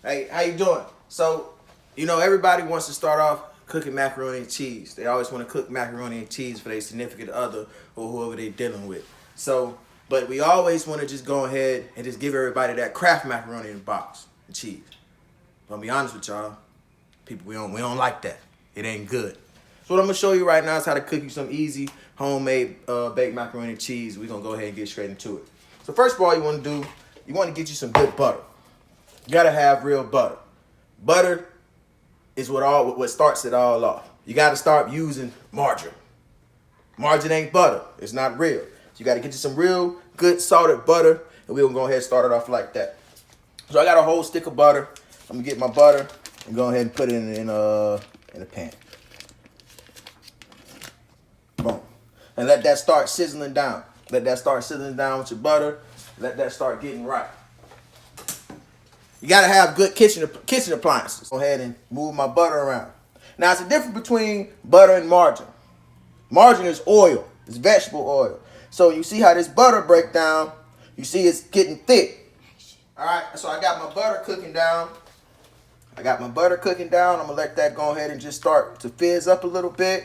Hey, how you doing? So, everybody wants to start off cooking macaroni and cheese. They always want to cook macaroni and cheese for their significant other or whoever they're dealing with. So, but we always want to just go ahead and just give everybody that Kraft macaroni in the box and cheese. But I'll be honest with y'all, people, we don't like that. It ain't good. So what I'm gonna show you right now is how to cook you some easy homemade baked macaroni and cheese. We're gonna go ahead and get straight into it. So first of all, you want to get you some good butter. You gotta have real butter. Butter is what starts it all off. You gotta start using margarine. Margarine ain't butter. It's not real. So you gotta get you some real good salted butter, and we're gonna go ahead and start it off like that. So I got a whole stick of butter. I'm gonna get my butter and go ahead and put it in a pan. Boom. And let that start sizzling down. Let that start sizzling down with your butter. Let that start getting right. You gotta have good kitchen appliances. Go ahead and move my butter around. Now, it's a difference between butter and margarine. Margarine is oil. It's vegetable oil. So you see how this butter break down. You see it's getting thick. All right, so I got my butter cooking down. I'm gonna let that go ahead and just start to fizz up a little bit.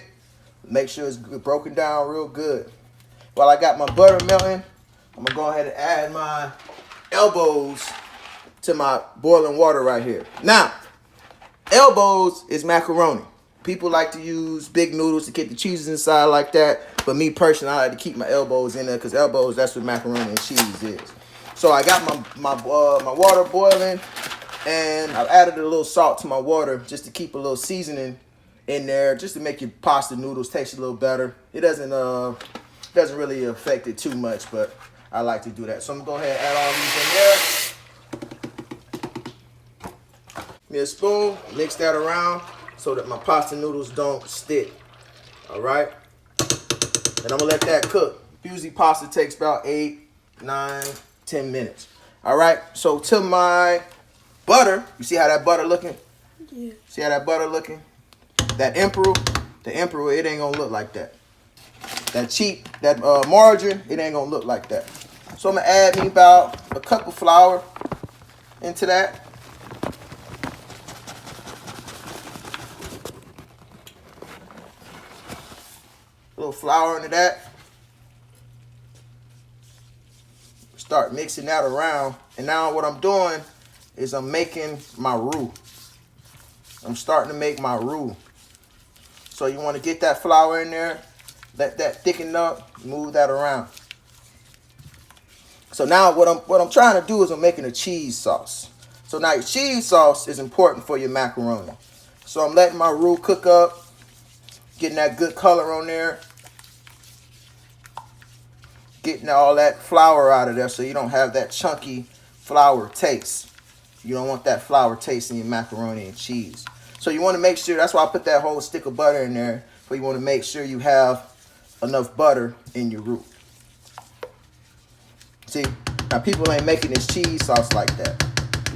Make sure it's broken down real good. While I got my butter melting, I'm gonna go ahead and add my elbows to my boiling water right here. Now, elbows is macaroni. People like to use big noodles to get the cheeses inside like that. But me personally, I like to keep my elbows in there because elbows, that's what macaroni and cheese is. So I got my water boiling, and I've added a little salt to my water just to keep a little seasoning in there, just to make your pasta noodles taste a little better. It doesn't really affect it too much, but I like to do that. So I'm gonna go ahead and add all these in there. Me a spoon, mix that around so that my pasta noodles don't stick. All right, and I'm gonna let that cook. Usually pasta takes about 8, 9, 10 minutes. All right, so to my butter, you see how that butter looking? Yeah. See how that butter looking? The emperor, it ain't gonna look like that. That margarine, it ain't gonna look like that. So I'm gonna add me about a cup of flour into that. A little flour into that. Start mixing that around. And now what I'm doing is I'm making my roux. I'm starting to make my roux. So you want to get that flour in there, let that thicken up, move that around. So now what I'm trying to do is I'm making a cheese sauce. So now your cheese sauce is important for your macaroni. So I'm letting my roux cook up, getting that good color on there, getting all that flour out of there so you don't have that chunky flour taste. You don't want that flour taste in your macaroni and cheese. So you want to make sure, that's why I put that whole stick of butter in there, but you want to make sure you have enough butter in your roux. See, now people ain't making this cheese sauce like that.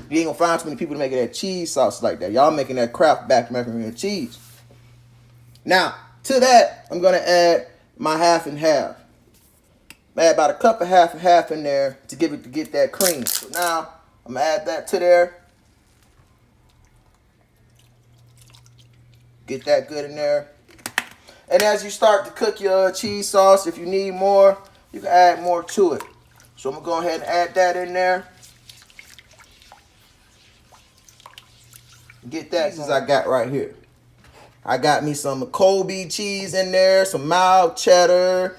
You ain't gonna find too many people making that cheese sauce like that. Y'all making that Kraft baked macaroni and cheese. Now, to that, I'm gonna add my half and half. Add about a cup of half and half in there to get that cream. So now I'm gonna add that to there. Get that good in there. And as you start to cook your cheese sauce, if you need more, you can add more to it. So I'm gonna go ahead and add that in there. Get that as I got right here. I got me some Colby cheese in there, some mild cheddar,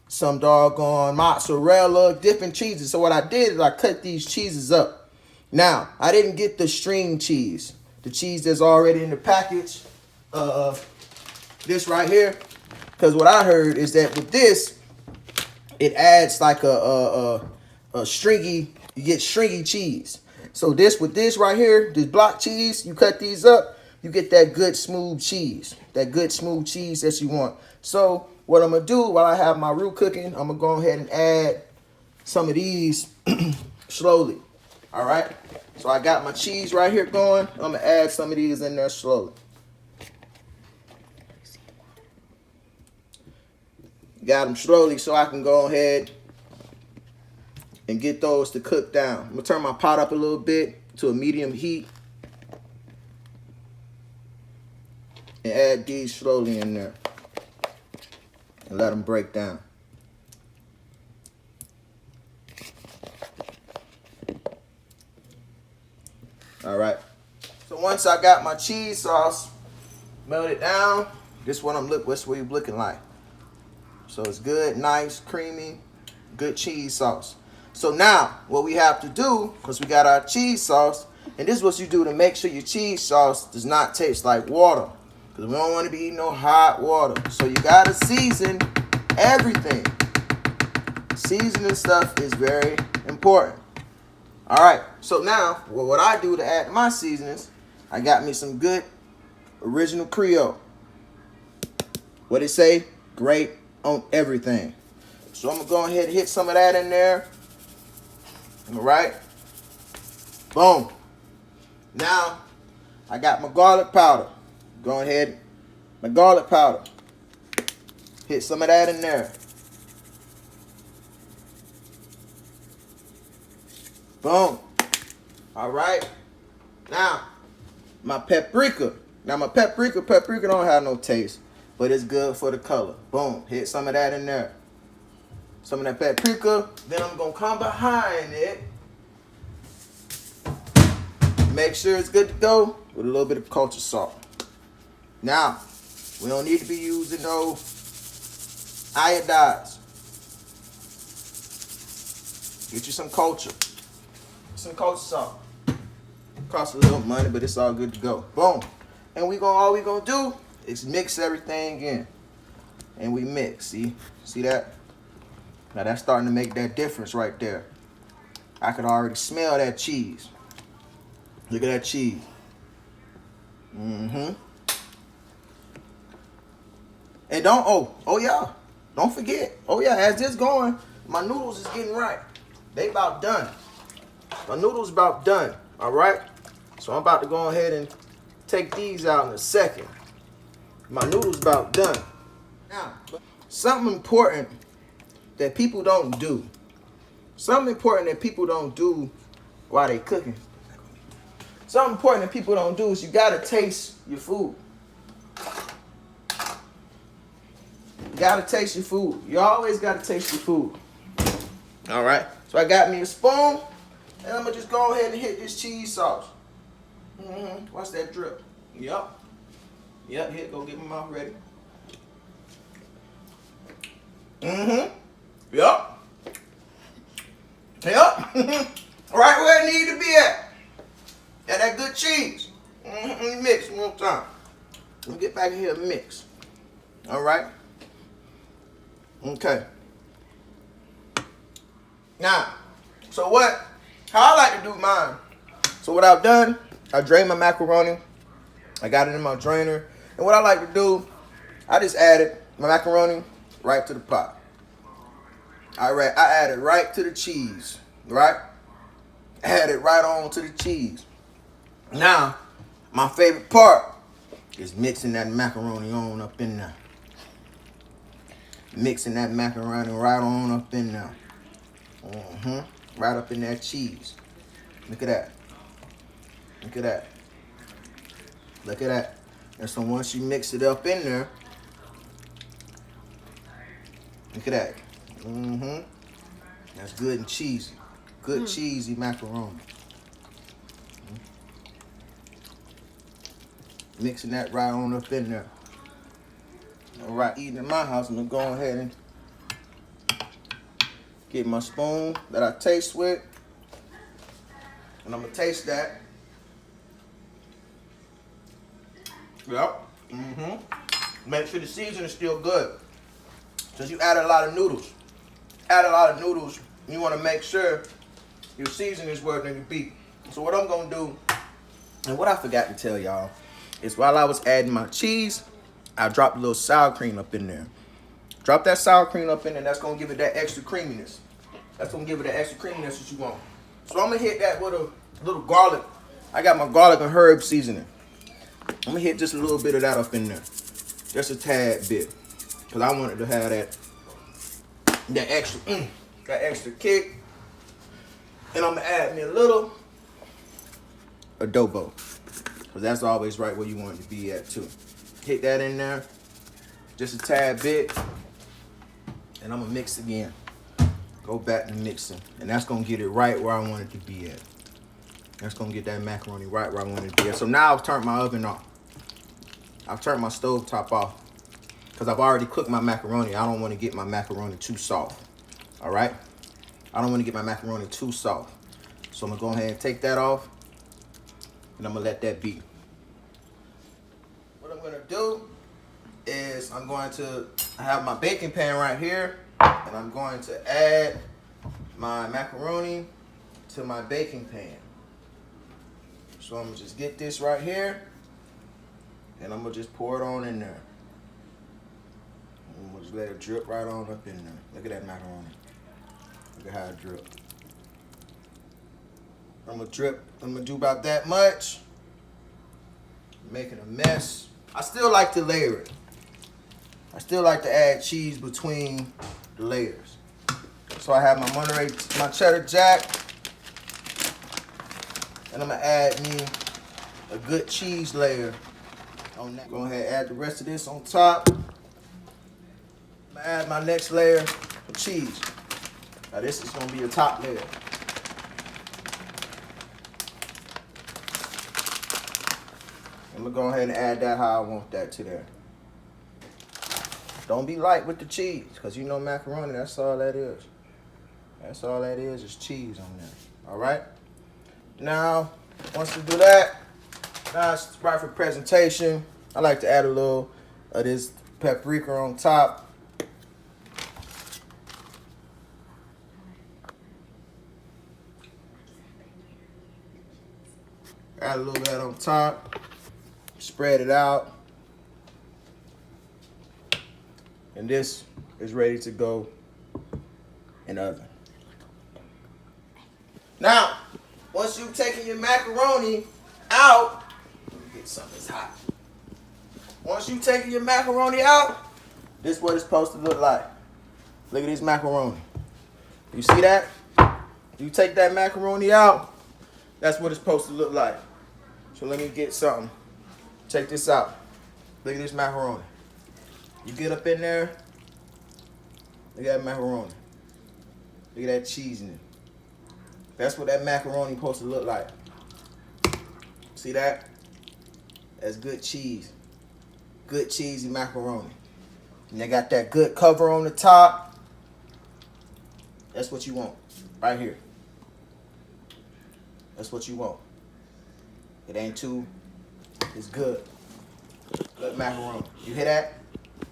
some doggone mozzarella, different cheeses. So what I did is I cut these cheeses up. Now, I didn't get the string cheese, the cheese that's already in the package, this right here, because what I heard is that with this, it adds like a stringy, you get stringy cheese. So with this right here, this block cheese, you cut these up, you get that good smooth cheese, that you want. So what I'm gonna do while I have my roux cooking, I'm gonna go ahead and add some of these slowly. All right, so I got my cheese right here going. I'm gonna add some of these in there slowly. Got them slowly so I can go ahead and get those to cook down. I'm gonna turn my pot up a little bit to a medium heat. And add these slowly in there. And let them break down. All right. So once I got my cheese sauce melted down, this is what what's what you're looking like. So it's good, nice, creamy, good cheese sauce. So now what we have to do, because we got our cheese sauce, and this is what you do to make sure your cheese sauce does not taste like water, because we don't want to be eating no hot water. So you gotta season everything. Seasoning stuff is very important. All right, so now what I do to add to my seasonings, I got me some good original Creole. What it say? Great on everything. So I'm gonna go ahead and hit some of that in there. All right, boom. Now I got my garlic powder. Go ahead, my garlic powder. Hit some of that in there. Boom. All right. Now, my paprika. Now, my paprika don't have no taste, but it's good for the color. Boom. Hit some of that in there. Some of that paprika. Then I'm going to come behind it. Make sure it's good to go with a little bit of kosher salt. Now, we don't need to be using no iodides. Get you some kosher. Some kosher salt. Costs a little money, but it's all good to go. Boom. And all we gonna do is mix everything in. And we mix. See that? Now that's starting to make that difference right there. I could already smell that cheese. Look at that cheese. And don't forget. As this going, my noodles is getting right. They about done. My noodles about done. All right. So I'm about to go ahead and take these out in a second. My noodles about done. Now, something important that people don't do. Something important that people don't do while they cooking. Something important that people don't do is you gotta taste your food. You gotta taste your food. You always gotta taste your food. All right. So I got me a spoon, and I'm gonna just go ahead and hit this cheese sauce. Watch that drip. Yup. Here, go get my mouth ready. Yup. Right where it need to be at. Got that good cheese. Let me mix one more time. Let me get back in here and mix. All right. Okay. Now, how I like to do mine. So what I've done, I drained my macaroni. I got it in my drainer. And what I like to do, I just added my macaroni right to the pot. I added right to the cheese, right? Add it right on to the cheese. Now, my favorite part is mixing that macaroni on up in there. Mixing that macaroni right on up in there. Right up in that cheese. Look at that. Look at that. Look at that. And so once you mix it up in there, look at that. That's good and cheesy. Good cheesy macaroni. Mixing that right on up in there. All right, eating in my house, I'm gonna go ahead and get my spoon that I taste with. And I'm gonna taste that. Yep. Make sure the seasoning is still good. Since you added a lot of noodles. You wanna make sure your seasoning is where it needs to be. So what I'm gonna do, and what I forgot to tell y'all, is while I was adding my cheese, I dropped a little sour cream up in there. Drop that sour cream up in there, that's gonna give it that extra creaminess. That's gonna give it that extra creaminess that you want. So I'm gonna hit that with a little garlic. I got my garlic and herb seasoning. I'm gonna hit just a little bit of that up in there. Just a tad bit. Cause I wanted to have that extra kick. And I'm gonna add me a little adobo. Because that's always right where you want it to be at too. Hit that in there, just a tad bit. And I'm gonna mix again. Go back to mixing. And that's gonna get it right where I want it to be at. That's gonna get that macaroni right where I want it to be at. So now I've turned my oven off. I've turned my stove top off. Because I've already cooked my macaroni. I don't want to get my macaroni too soft. All right? I don't want to get my macaroni too soft. So I'm going to go ahead and take that off. And I'm going to let that be. What I'm going to do is I'm going to have my baking pan right here. And I'm going to add my macaroni to my baking pan. So I'm going to just get this right here. And I'm going to just pour it on in there. And we'll just let it drip right on up in there. Look at that macaroni. Look at how it drip. I'm gonna do about that much. Making a mess. I still like to layer it. I still like to add cheese between the layers. So I have my cheddar jack. And I'm gonna add me a good cheese layer on that. Go ahead and add the rest of this on top. I'm gonna add my next layer of cheese. Now this is gonna be a top layer. I'm gonna go ahead and add that how I want that to there. Don't be light with the cheese, because you know macaroni, that's all that is. That's all that is cheese on there. All right? Now, once you do that, now it's right for presentation. I like to add a little of this paprika on top. Add a little bit on top. Spread it out. And this is ready to go in the oven. Now, once you've taken your macaroni out, let me get something that's hot. Once you've taken your macaroni out, this is what it's supposed to look like. Look at this macaroni. You see that? You take that macaroni out, that's what it's supposed to look like. So let me get something. Check this out. Look at this macaroni. You get up in there, look at that macaroni. Look at that cheese in it. That's what that macaroni is supposed to look like. See that? That's good cheese. Good cheesy macaroni. And they got that good cover on the top. That's what you want. Right here. That's what you want. It ain't too, it's good. Good macaroni. You hear that?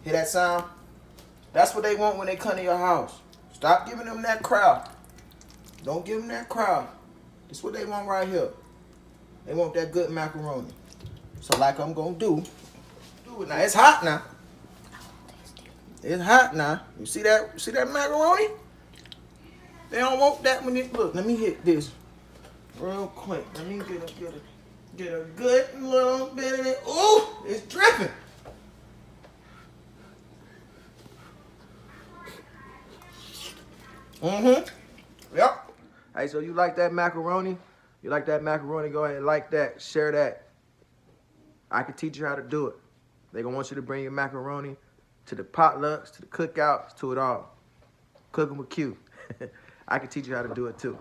Hear that sound? That's what they want when they come to your house. Stop giving them that crowd. Don't give them that crowd. That's what they want right here. They want that good macaroni. So like I'm gonna do it now. It's hot now. It's hot now. You see that? See that macaroni? They don't want that when it, look, let me hit this real quick. Let me get a good little bit of it. Ooh, it's dripping. Yep. Hey, so you like that macaroni? You like that macaroni? Go ahead and like that. Share that. I can teach you how to do it. They're going to want you to bring your macaroni to the potlucks, to the cookouts, to it all. Cooking with Q. I can teach you how to do it too.